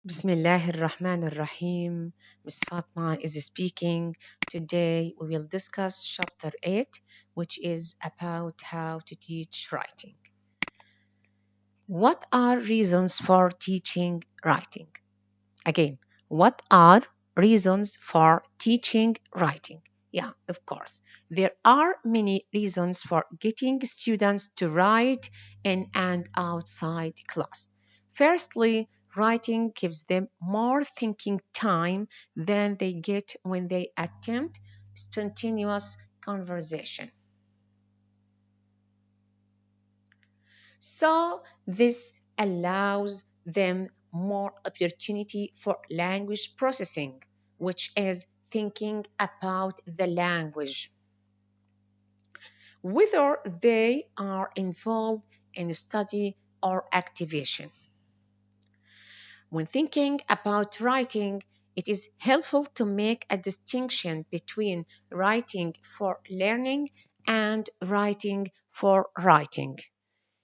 Bismillah ar-Rahman ar-Rahim. Miss Fatma is speaking. Today we will discuss chapter 8, which is about how to teach writing. What are reasons for teaching writing? Again, what are reasons for teaching writing? Yeah, of course. There are many reasons for getting students to write in and outside class. Firstly, writing gives them more thinking time than they get when they attempt spontaneous conversation. So this allows them more opportunity for language processing, which is thinking about the language, whether they are involved in study or activation. When thinking about writing, it is helpful to make a distinction between writing for learning and writing for writing.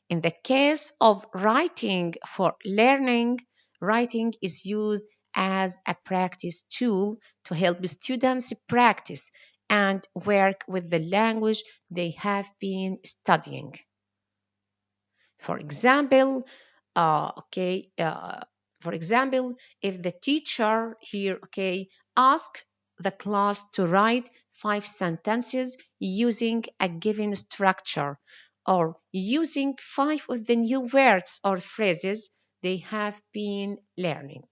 In the case of writing for learning, writing is used as a practice tool to help students practice and work with the language they have been studying. For example, uh, okay, uh, if the teacher here, ask the class to write 5 sentences using a given structure or using 5 of the new words or phrases they have been learning.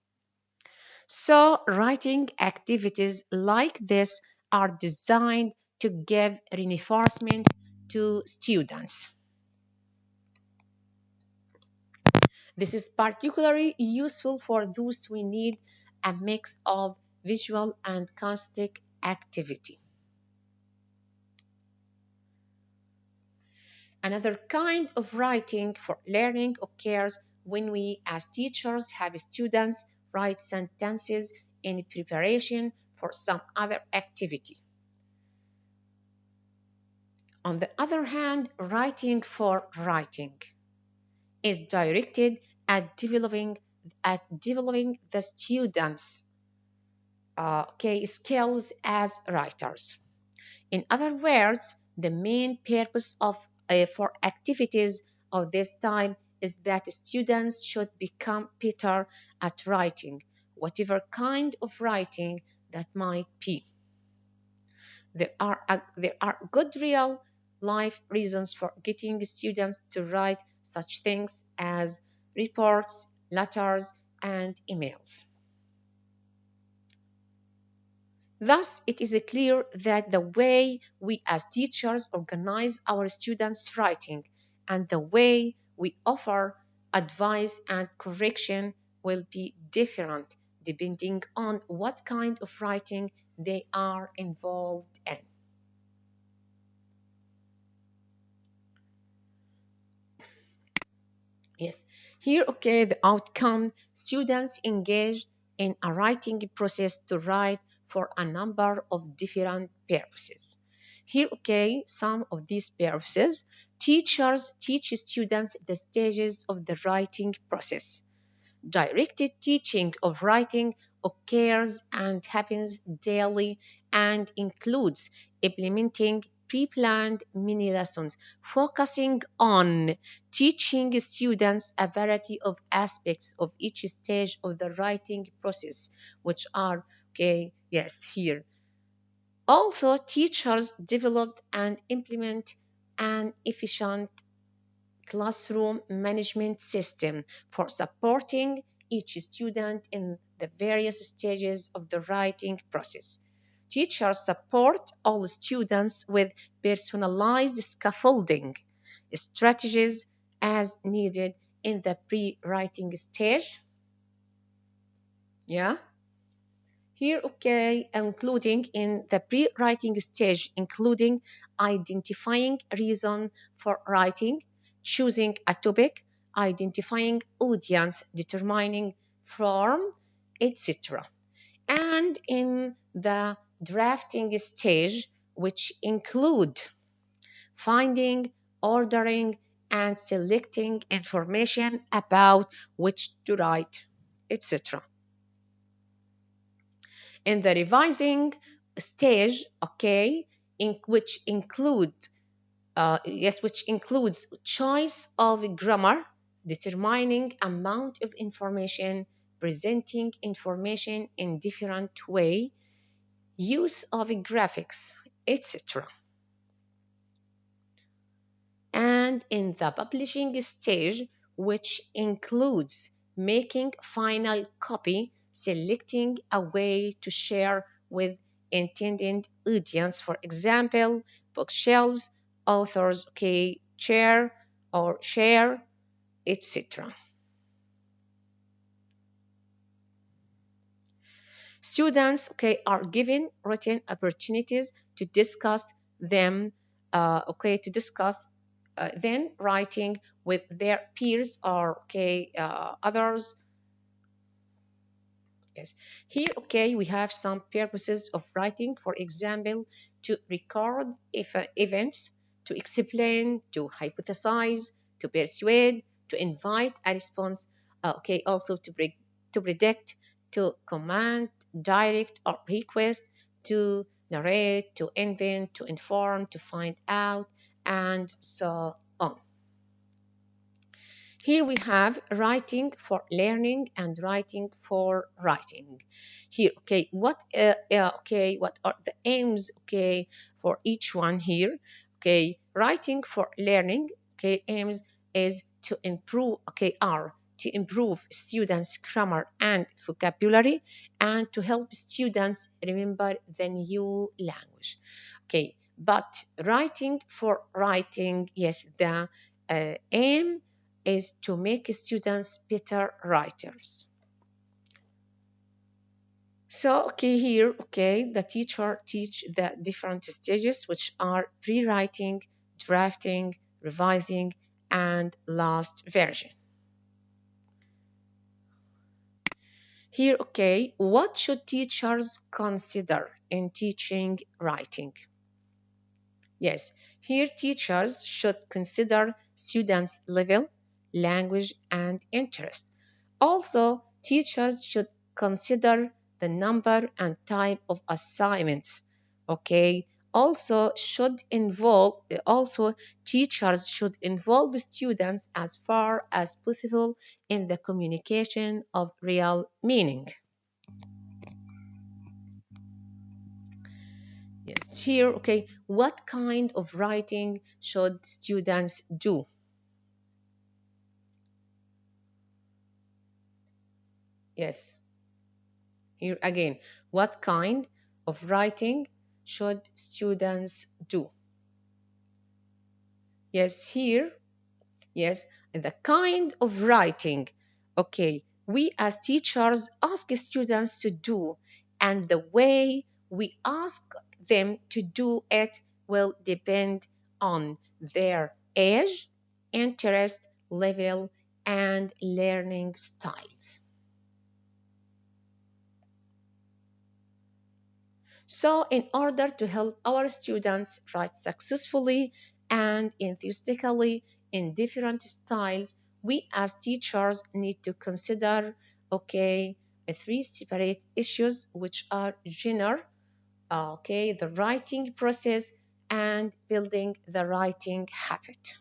So, writing activities like this are designed to give reinforcement to students. This is particularly useful for those who need a mix of visual and kinesthetic activity. Another kind of writing for learning occurs when we, as teachers, have students write sentences in preparation for some other activity. On the other hand, writing for writing is directed at developing the students' skills as writers. In other words, the main purpose for activities of this time is that students should become better at writing, whatever kind of writing that might be. There are good real life reasons for getting students to write such things as reports, letters, and emails. Thus, it is clear that the way we as teachers organize our students' writing and the way we offer advice and correction will be different depending on what kind of writing they are involved in. Yes, here, the outcome, students engage in a writing process to write for a number of different purposes. Here, some of these purposes. Teachers teach students the stages of the writing process. Directed teaching of writing occurs and happens daily and includes implementing pre-planned mini lessons focusing on teaching students a variety of aspects of each stage of the writing process, which are here. Also, teachers developed and implement an efficient classroom management system for supporting each student in the various stages of the writing process. Teachers support all students with personalized scaffolding strategies as needed in the pre-writing stage. Yeah. Here, including in the pre-writing stage, including identifying reason for writing, choosing a topic, identifying audience, determining form, etc. And in the drafting stage, which include finding, ordering, and selecting information about which to write, etc. In the revising stage, okay, which includes choice of grammar, determining amount of information, presenting information in different way, use of graphics, etc. And in the publishing stage, which includes making final copy, selecting a way to share with intended audience, for example, bookshelves, authors, okay, share, etc. Students, okay, are given written opportunities to discuss them, then writing with their peers or others. Yes, here, okay, we have some purposes of writing, for example, to record events, to explain, to hypothesize, to persuade, to invite a response, also to predict, to command, direct or request, to narrate, to invent, to inform, to find out, and so on. Here we have writing for learning and writing for writing. Here, okay, what are the aims, okay, for each one here? Okay, writing for learning, okay, aims is to improve, to improve students' grammar and vocabulary, and to help students remember the new language. Okay, but writing for writing, yes, the aim is to make students better writers. So, okay, here, okay, the teacher teach the different stages, which are pre-writing, drafting, revising, and last version. Here, okay, what should teachers consider in teaching writing? Yes, here teachers should consider students' level, language, and interest. Also, teachers should consider the number and type of assignments. Okay. Also, teachers should involve students as far as possible in the communication of real meaning. Yes, here, okay, what kind of writing should students do? Yes, here again, what kind of writing should students do? Yes, here, yes, the kind of writing, okay, we as teachers ask students to do, and the way we ask them to do it will depend on their age, interest level, and learning styles. So, in order to help our students write successfully and enthusiastically in different styles, we as teachers need to consider, okay, three separate issues, which are genre, okay, the writing process, and building the writing habit.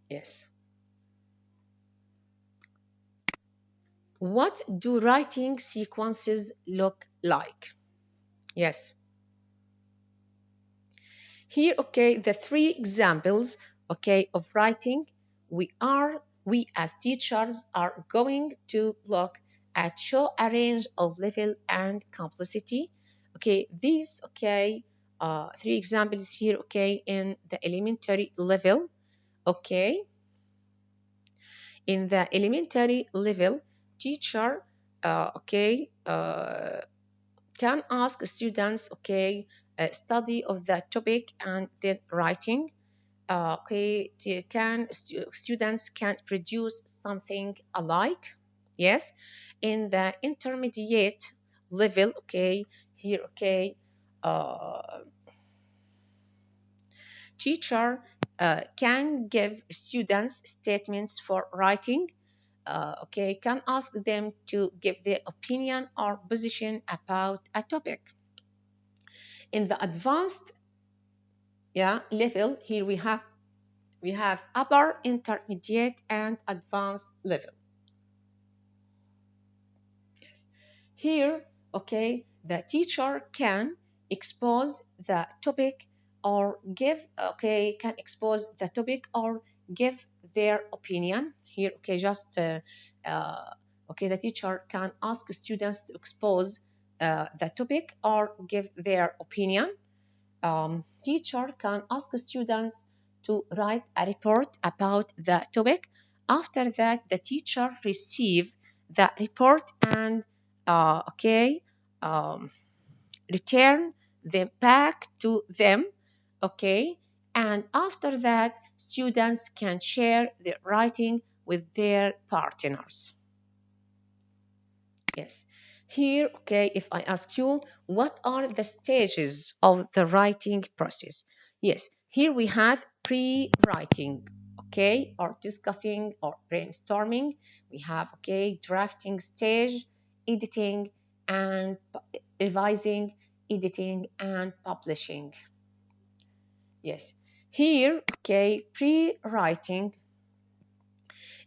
Yes. What do writing sequences look like? Yes. Here, okay, the three examples, okay, of writing we as teachers are going to look at show a range of level and complexity. Okay, these, okay, three examples here, okay, in the elementary level, okay. In the elementary level, teacher, can ask students, okay, study of the topic and then writing. Students can produce something alike. Yes, in the intermediate level, okay, here, okay, teacher can give students statements for writing. Okay, can ask them to give their opinion or position about a topic. In the advanced level, here we have upper, intermediate, and advanced level. Yes. Here, okay, the teacher can expose the topic or give their opinion. Here, okay, just the teacher can ask students to expose the topic or give their opinion. Teacher can ask students to write a report about the topic. After that, the teacher receive the report and return them back to them. Okay, and after that, students can share their writing with their partners. Yes. Here, okay, if I ask you, what are the stages of the writing process? Yes, here we have pre-writing, okay, or discussing or brainstorming. We have, okay, drafting stage, editing and revising, editing and publishing. Yes, here, okay, pre-writing.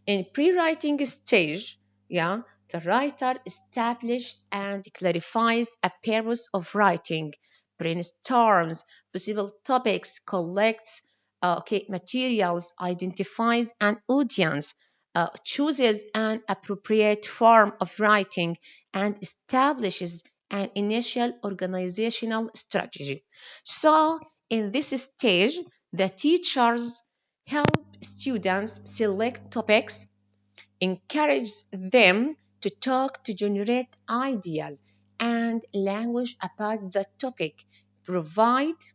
In pre-writing stage, the writer establishes and clarifies a purpose of writing, brainstorms possible topics, collects materials, identifies an audience, chooses an appropriate form of writing, and establishes an initial organizational strategy. So, in this stage, the teachers help students select topics, encourage them to talk to generate ideas and language about the topic, provides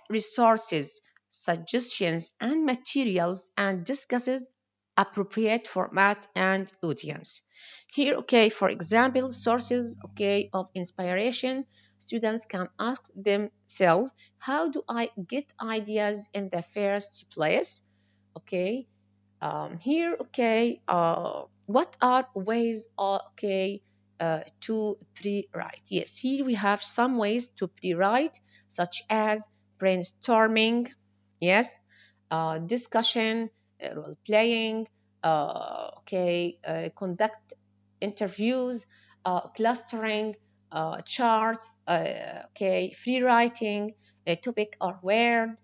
resources, suggestions, and materials, and discusses appropriate format and audience. Here, okay, for example, sources, okay, of inspiration. Students can ask themselves, how do I get ideas in the first place? Okay, here, okay, what are ways, to pre-write? Yes, here we have some ways to pre-write, such as brainstorming, yes, discussion, role playing, conduct interviews, clustering, charts, free writing, a topic or word,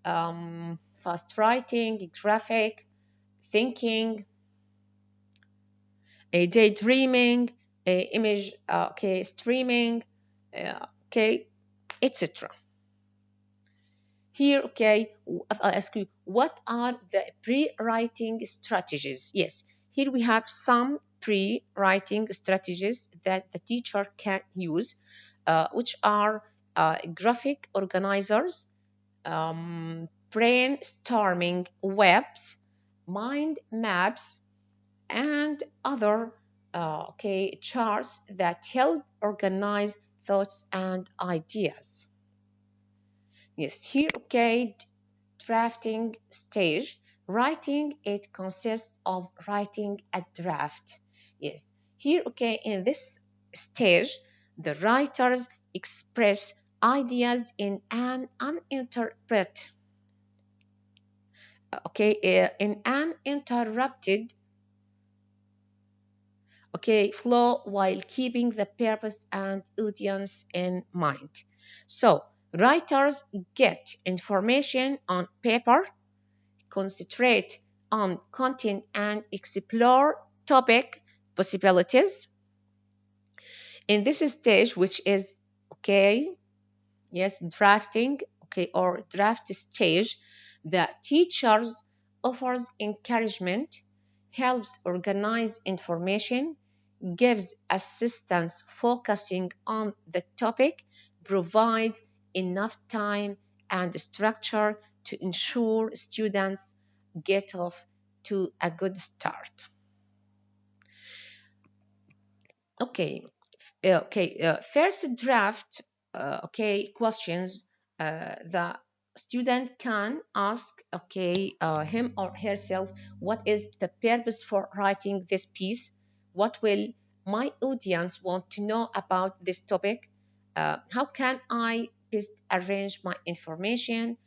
fast writing, graphic, thinking, a daydreaming, a image, streaming, etc. Here, okay, if I ask you, what are the pre-writing strategies? Yes, here we have some pre-writing strategies that the teacher can use, which are graphic organizers, brainstorming webs, mind maps, and other charts that help organize thoughts and ideas. Yes, here, okay, drafting stage. Writing, it consists of writing a draft. Yes, here, okay, in this stage, the writers express ideas in an uninterrupted flow while keeping the purpose and audience in mind. So, writers get information on paper, concentrate on content, and explore topic possibilities. In this stage, which is drafting, or draft stage, the teachers offers encouragement, helps organize information, gives assistance focusing on the topic, provides enough time and structure to ensure students get off to a good start. First draft, questions the student can ask, him or herself, what is the purpose for writing this piece? What will my audience want to know about this topic? How can I best arrange my information?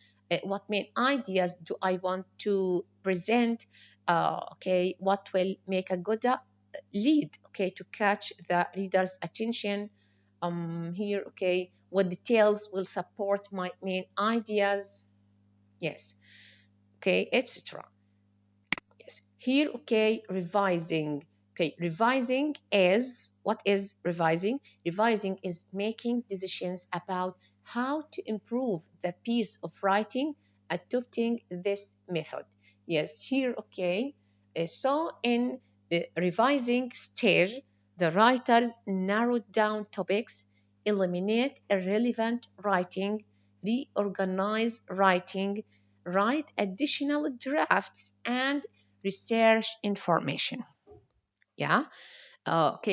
What main ideas do I want to present? What will make a good lead, to catch the reader's attention? Here, what details will support my main ideas? Yes, etc. Yes, here, revising. Revising is, what is revising? Revising is making decisions about how to improve the piece of writing, adopting this method. Yes, here, so in the revising stage, the writers narrow down topics, eliminate irrelevant writing, reorganize writing, write additional drafts, and research information. Yeah.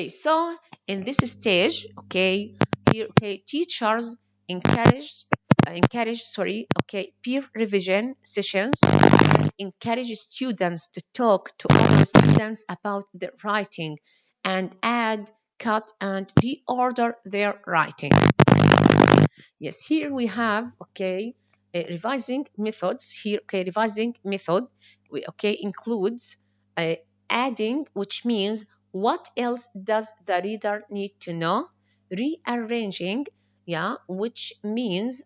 So in this stage, here, teachers encourage, peer revision sessions, and encourage students to talk to other students about their writing and add, cut, and reorder their writing. Yes, here we have, revising methods. Here, revising method, includes adding, which means what else does the reader need to know? Rearranging, yeah, which means,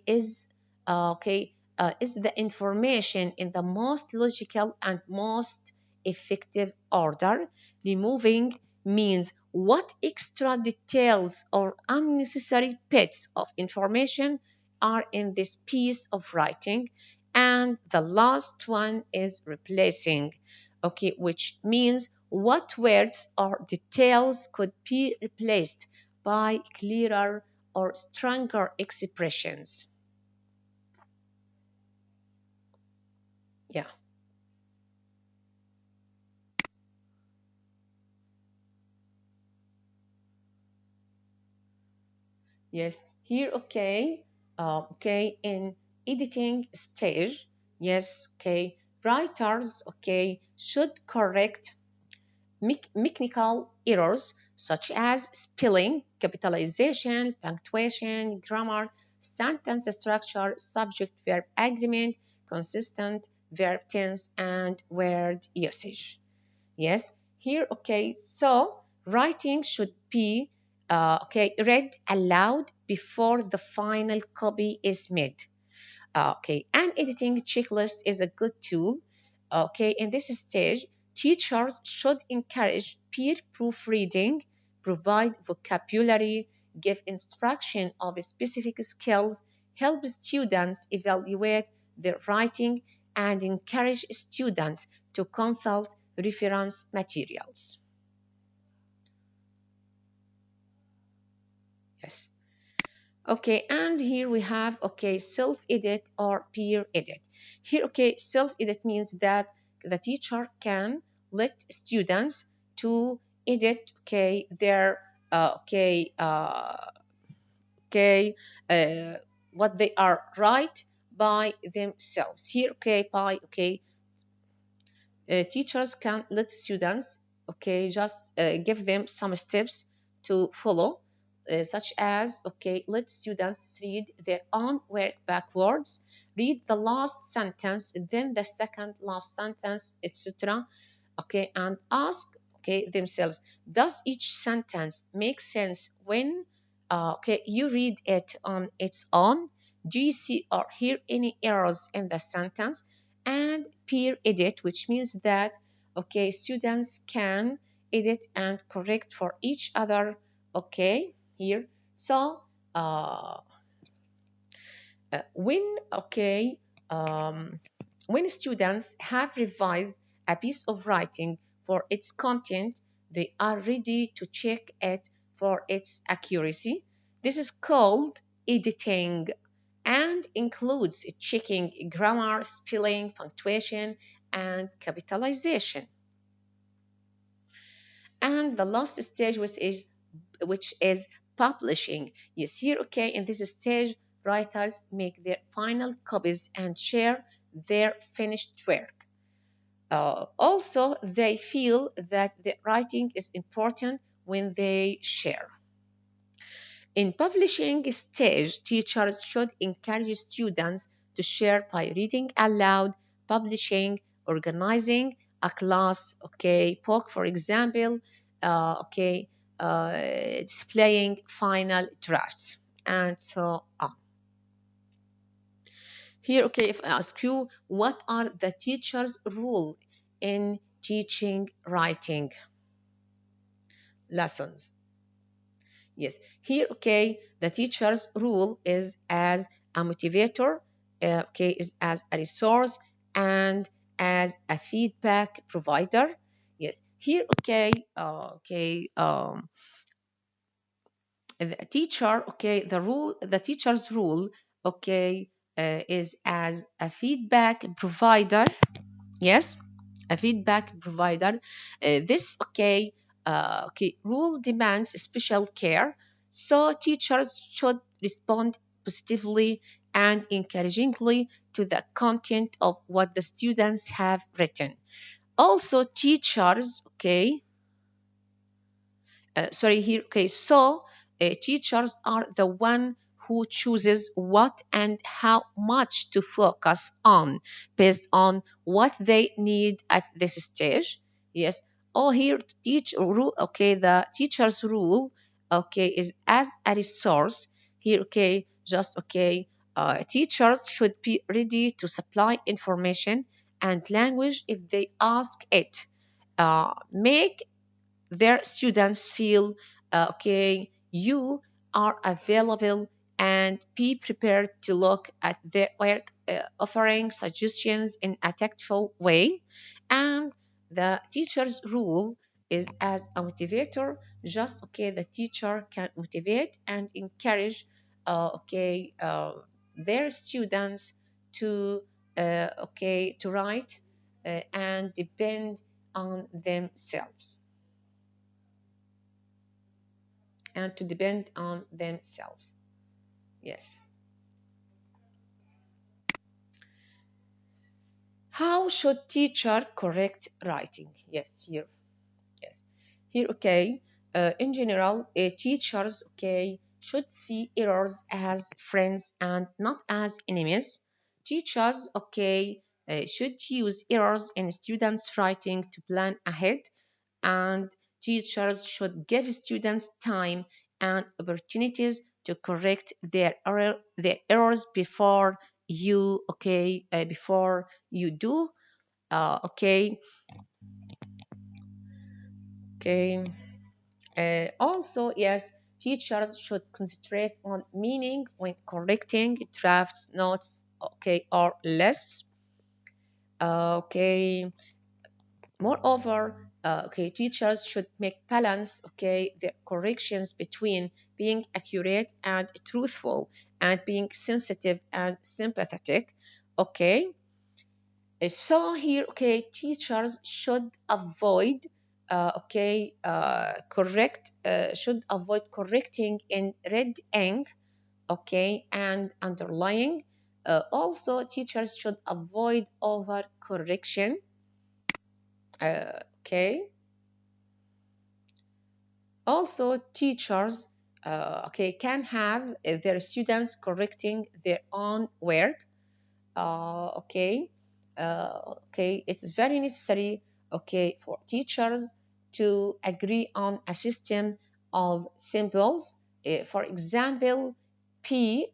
is the information in the most logical and most effective order. Removing means what extra details or unnecessary bits of information are in this piece of writing. And the last one is replacing, which means what words or details could be replaced by clearer or stronger expressions. Yeah. Yes, here, in editing stage, yes, writers, should correct mechanical errors such as spelling, capitalization, punctuation, grammar, sentence structure, subject-verb agreement, consistent verb tense, and word usage. Yes, here, so writing should be read aloud before the final copy is made. An editing checklist is a good tool. In this stage, teachers should encourage peer proofreading, provide vocabulary, give instruction of specific skills, help students evaluate their writing, and encourage students to consult reference materials. Yes. And here we have, self-edit or peer edit. Here, self-edit means that the teacher can let students to edit, their, what they are write by themselves. Here, teachers can let students, just give them some steps to follow, such as, let students read their own work backwards, read the last sentence, then the second last sentence, etc. And ask, themselves, does each sentence make sense when, you read it on its own? Do you see or hear any errors in the sentence? And peer edit, which means that, students can edit and correct for each other, here. So when, when students have revised a piece of writing for its content, they are ready to check it for its accuracy. This is called editing and includes checking grammar, spelling, punctuation, and capitalization. And the last stage, which is publishing. Yes, here, in this stage, writers make their final copies and share their finished work. Also, they feel that the writing is important when they share. In publishing stage, teachers should encourage students to share by reading aloud, publishing, organizing a class, book, for example, displaying final drafts, and so on. Here, if I ask you, what are the teacher's role in teaching writing lessons? Yes, here, the teacher's role is as a motivator, is as a resource and as a feedback provider. Yes, here, the teacher, the teacher's role, is as a feedback provider. Yes, a feedback provider. This rule demands special care, so teachers should respond positively and encouragingly to the content of what the students have written. Also, teachers, teachers are the one who chooses what and how much to focus on based on what they need at this stage. Yes. Here the teacher's rule is as a resource. Here teachers should be ready to supply information and language if they ask it. Make their students feel you are available, and be prepared to look at their work, offering suggestions in a tactful way. And the teacher's role is as a motivator. Just the teacher can motivate and encourage their students to to write and depend on themselves. And to depend on themselves. Yes. How should teacher correct writing? Yes, here. Yes. Here, in general, teachers, should see errors as friends and not as enemies. Teachers, should use errors in students' writing to plan ahead, and teachers should give students time and opportunities to correct their errors before you do. Okay. Also, yes, teachers should concentrate on meaning when correcting drafts, notes, or lists. Moreover, teachers should make balance, the corrections between being accurate and truthful, and being sensitive and sympathetic. So here, teachers should avoid should avoid correcting in red ink, and underlying. Also, teachers should avoid over correction. Also, teachers can have their students correcting their own work. It's very necessary for teachers to agree on a system of symbols. For example, P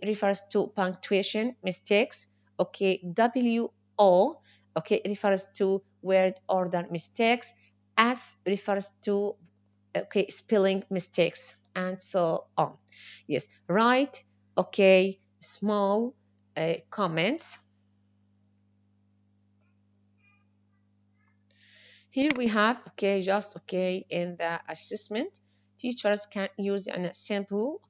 refers to punctuation mistakes. W O refers to word order mistakes. S refers to spelling mistakes, and so on. Yes, write small comments. Here we have just in the assessment, teachers can use an sample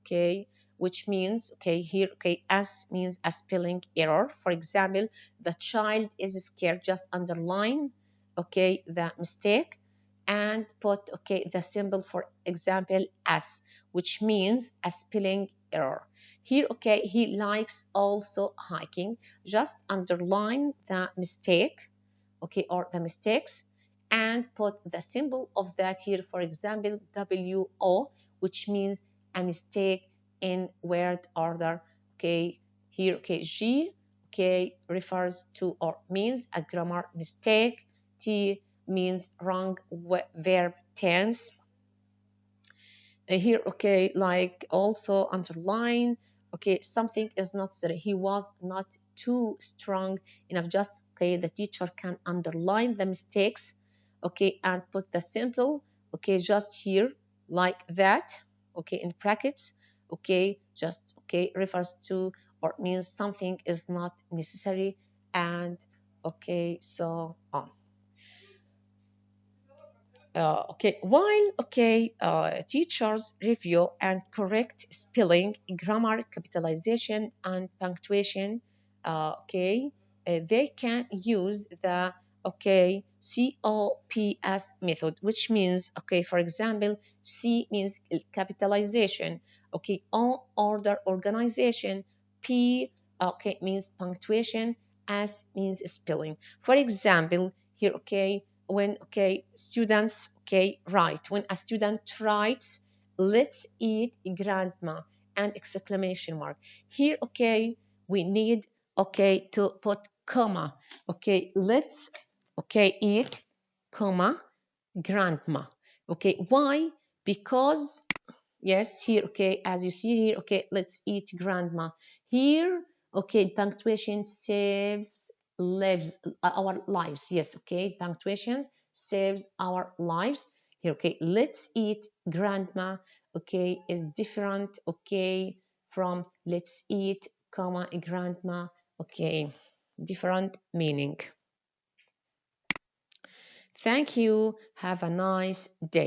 which means here S means a spelling error. For example, the child is scared. Just underline the mistake and put the symbol, for example, S, which means a spelling error. Here, okay, he likes also hiking. Just underline the mistake, okay, or the mistakes, and put the symbol of that here, for example, WO, which means a mistake in word order, okay. Here, okay, G, okay, refers to or means a grammar mistake. T means wrong verb tense. Here, okay, like also underline, okay, something is not there. He was not too strong enough. Just, okay, the teacher can underline the mistakes, okay, and put the symbol, okay, just here like that, okay, in brackets, okay, just, okay, refers to or means something is not necessary, and okay, so on. Okay, while, okay, teachers review and correct spelling, grammar, capitalization, and punctuation, okay, they can use the, okay, COPS method, which means, okay, for example, C means capitalization, okay, O order organization, P, okay, means punctuation, S means spelling. For example, here, okay, when, okay, students, okay, write, when a student writes, let's eat grandma and exclamation mark. Here, okay, we need, okay, to put comma, okay, let's, okay, eat, comma, grandma. Okay, why? Because, yes, here, okay, as you see here, okay, let's eat grandma. Here, okay, punctuation saves lives, our lives. Yes, okay, punctuation saves our lives. Here, okay, let's eat grandma, okay, is different, okay, from let's eat, comma, grandma, okay, different meaning. Thank you. Have a nice day.